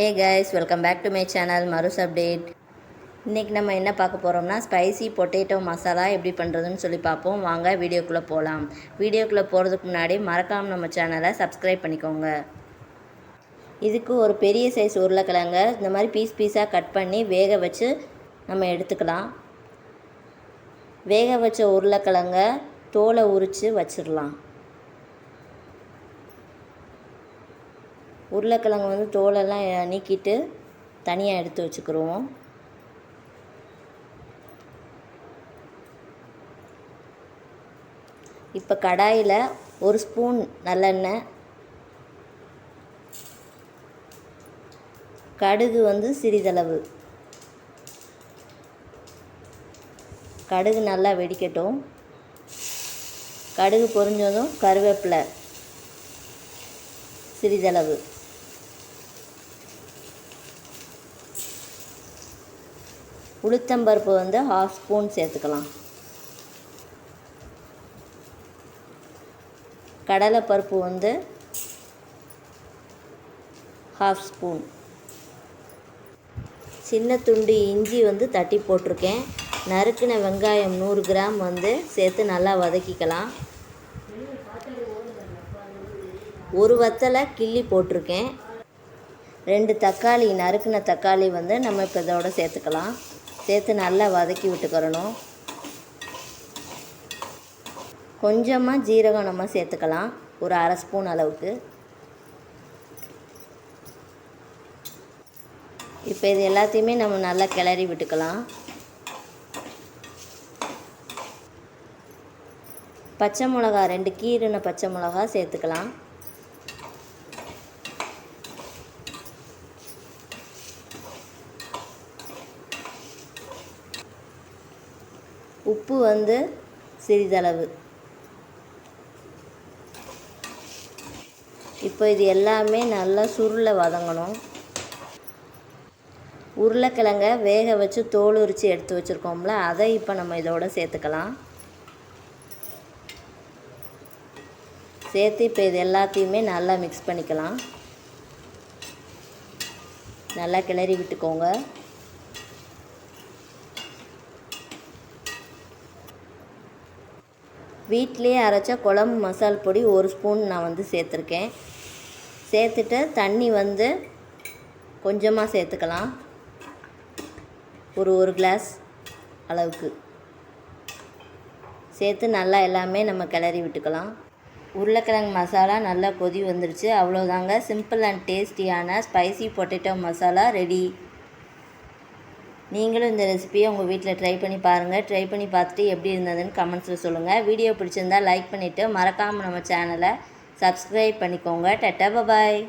Hey guys, welcome back to my channel Marus Update. இன்றைக்கி நம்ம என்ன பார்க்க போகிறோம்னா ஸ்பைசி பொட்டேட்டோ மசாலா எப்படி பண்ணுறதுன்னு சொல்லி பார்ப்போம். வாங்க வீடியோக்குள்ளே போகலாம். வீடியோக்குள்ளே போகிறதுக்கு முன்னாடி மறக்காமல் நம்ம சேனலை சப்ஸ்கிரைப் பண்ணிக்கோங்க. இதுக்கு ஒரு பெரிய சைஸ் உருளைக்கிழங்க இந்த மாதிரி பீஸாக கட் பண்ணி வேக வச்சு நம்ம எடுத்துக்கலாம். வேக வச்ச உருளைக்கிழங்க தோலை உரித்து வச்சிடலாம். உருளைக்கிழங்கு தோலெல்லாம் நீக்கிட்டு தனியாக எடுத்து வச்சுக்கிடுவோம். இப்போ கடாயில் ஒரு ஸ்பூன் நல்லெண்ணெய், கடுகு சிறிதளவு, கடுகு நல்லா வெடிக்கட்டும். கடுகு பொரிஞ்சதும் கருவேப்பிலை சிறிதளவு, உளுத்தம்பருப்பு 1/2 ஸ்பூன் சேர்த்துக்கலாம். கடலைப்பருப்பு 1/2 ஸ்பூன். சின்ன துண்டு இஞ்சி தட்டி போட்டிருக்கேன். நறுக்கின வெங்காயம் 100 கிராம் சேர்த்து நல்லா வதக்கிக்கலாம். ஒரு வத்தலை கிள்ளி போட்டிருக்கேன். 2 தக்காளி, நறுக்கின தக்காளி நம்ம இப்போ இதோட சேர்த்துக்கலாம். சேர்த்து நல்லா வதக்கி விட்டுக்கிறணும். கொஞ்சமாக ஜீரகம் நம்ம சேர்த்துக்கலாம், ஒரு 1/2 ஸ்பூன் அளவுக்கு. இப்போ இது எல்லாத்தையுமே நம்ம நல்லா கிளறி விட்டுக்கலாம். பச்சை மிளகா 2 கீறின பச்சை மிளகா சேர்த்துக்கலாம். உப்பு சிறிதளவு. இப்போ இது எல்லாமே நல்லா சுருளை வதங்கணும். உருளைக்கிழங்க வேக வச்சு தோல் உரித்து எடுத்து வச்சுருக்கோம்ல, அதை இப்போ நம்ம இதோட சேர்த்துக்கலாம். சேர்த்து இப்போ இது எல்லாத்தையுமே நல்லா மிக்ஸ் பண்ணிக்கலாம். நல்லா கிளறி விட்டுக்கோங்க. வீட்டிலேயே அரைச்ச குழம்பு மசால் பொடி 1 ஸ்பூன் நான் சேர்த்துருக்கேன். சேர்த்துட்டு தண்ணி கொஞ்சமாக சேர்த்துக்கலாம், ஒரு கிளாஸ் அளவுக்கு சேர்த்து நல்லா எல்லாமே நம்ம கிளறி விட்டுக்கலாம். உருளைக்கிழங்கு மசாலா நல்லா கொதி வந்துருச்சு. அவ்வளோதாங்க, சிம்பிள் அண்ட் டேஸ்டியான ஸ்பைசி பொட்டேட்டோ மசாலா ரெடி. நீங்களும் இந்த ரெசிபியை உங்கள் வீட்டில் ட்ரை பண்ணி பாருங்கள். ட்ரை பண்ணி பார்த்துட்டு எப்படி இருந்ததுன்னு கமெண்ட்ஸில் சொல்லுங்கள். வீடியோ பிடிச்சிருந்தால் லைக் பண்ணிவிட்டு மறக்காமல் நம்ம சேனலை சப்ஸ்கிரைப் பண்ணிக்கோங்க. டட்டா பாய்.